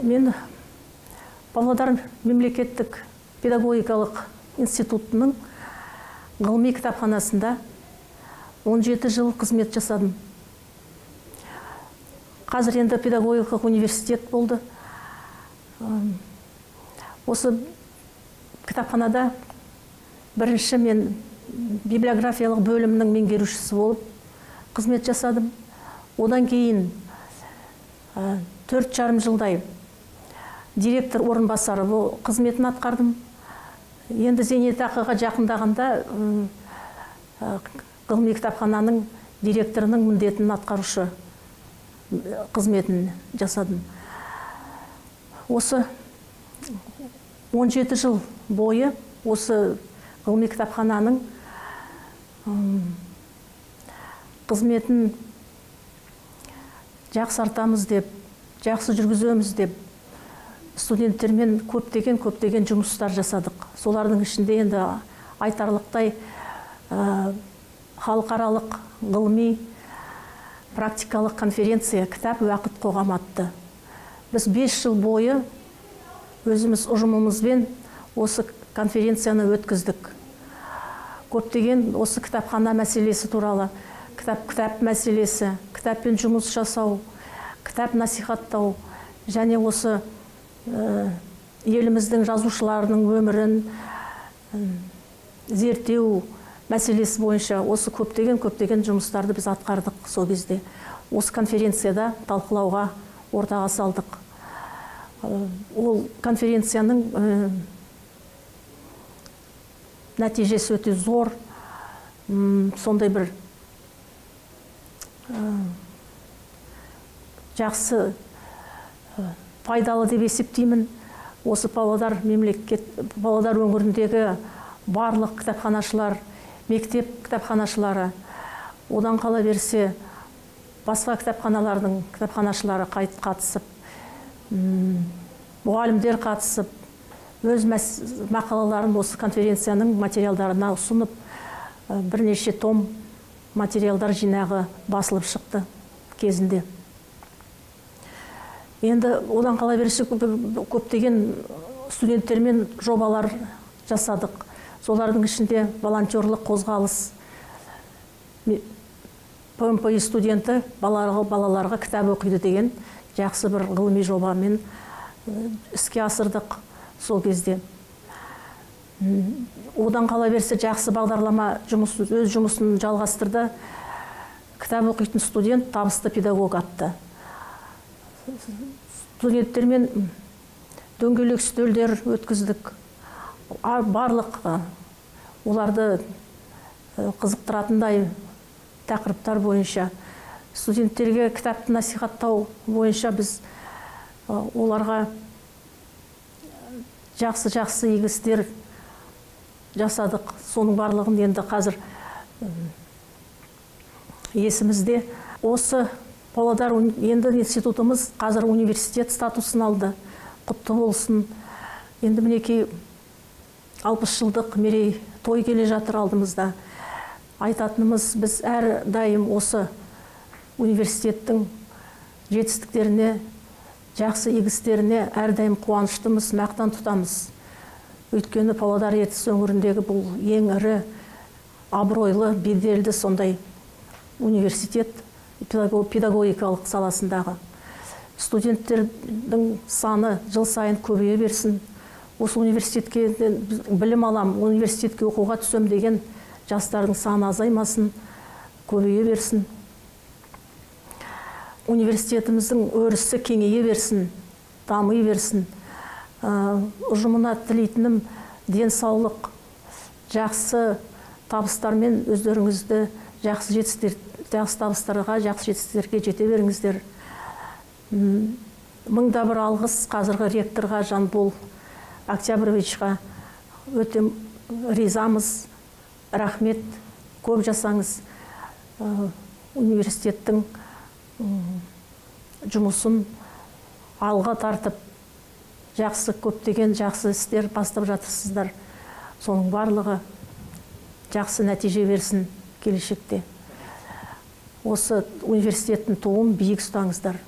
Мен Павлодар мемлекеттік педагогикалық институтының ғылыми кітапханасында 17 жыл қызмет жасадым. Қазір енді педагогикалық университет болды. Осы кітапханада бірінші мен библиографиялық бөлімнің меңгерушісі болып қызмет жасадым. Одан кейін 4,5 жылдай директор орынбасары қызметін атқардым. Енді зейнетақыға жақындағанда ғылыми кітапхананың директорының міндетін атқарушы қызметін жасадым. Осы 17 жыл бойы осы ғылыми кітапхананың қызметін жақсартамыз деп, жақсы жүргіземіз деп, студенттермен көптеген жұмыстар жасадық. Солардың ішінде енді айтарлықтай халықаралық ғылыми практикалық конференция кітап уақыт қоғам атты. Біз 5 жыл бойы өзіміз ұжымымызбен осы конференцияны өткіздік. Көптеген осы кітапхана мәселесі туралы, кітап мәселесі, кітаппен жұмыс жасау, кітап насихаттау, және осы еліміздің жазушыларының өмірін зерттеу мәселесі бойынша осы көптеген жұмыстарды біз атқардық сол кезде. Осы конференцияда талқылауға ортаға салдық. Ол конференцияның нәтижесі өте зор, сондай бір жақсы пайдалы деп есептеймін. Осы Павлодар өңіріндегі барлық кітапханашылар, мектеп кітапханашылары, одан қала берсе басқа кітапханалардың кітапханашылары қатысып, мұғалімдер қатысып, өз мақалаларын осы конференцияның материалдарына ұсынып, бірнеше том материалдар жинағы басылып шықты кезінде. Енді одан қала берсе көптеген студенттермен жобалар жасадық. Солардың ішінде волонтерлық қозғалыс, ПМПИ студенті балаларға кітап оқиды деген жақсы бір ғылыми жобамен іске асырдық сол кезде. Одан қала берсе жақсы бағдарлама өз жұмысын жалғастырды. Кітап оқитын студент табысты педагог атты. Студенттермен дөңгелек үстелдер өткіздік. Барлық оларды қызықтыратындай тақырыптар бойынша, студенттерге кітапты насихаттау бойынша біз оларға жақсы игі істер жасадық. Соның барлығын енді қазір есімізде. Осы Павлодар енді институтымыз қазір университет статусын алды. Құтты болсын. Енді мінекей 60 жылдық мерей той келе жатыр алдымызда. Айтатынымыз, біз әрдайым осы университеттің жетістіктеріне, жақсы игі істеріне әрдайым қуаныштымыз, мақтан тұтамыз. Өйткені Павлодар ертіс өңіріндегі бұл ең ірі, абыройлы, беделді сондай университет педагогикалық саласындағы. Студенттердің саны жыл сайын көбейе берсін. Осы университетке білім алам, университетке оқуға түсем деген жастардың саны азаймасын, көбейе берсін. Университетіміздің өрісі кеңейе берсін, дамый берсін. Ұжымына тілейтінім денсаулық, жақсы табыстармен өздеріңізді жақсы табыстарға, жақсы жетістіктерге жете беріңіздер. Мыңда бір алғыс қазіргі ректорға Жанбол Октябровичқа өте ризамыз, рахмет, көп жасаңыз. Университеттің жұмысын алға тартып, көптеген жақсы істер бастап жатырсыздар. Соның барлығы жақсы нәтиже берсін келешекте. Осы университеттің туын биік ұстаңыздар.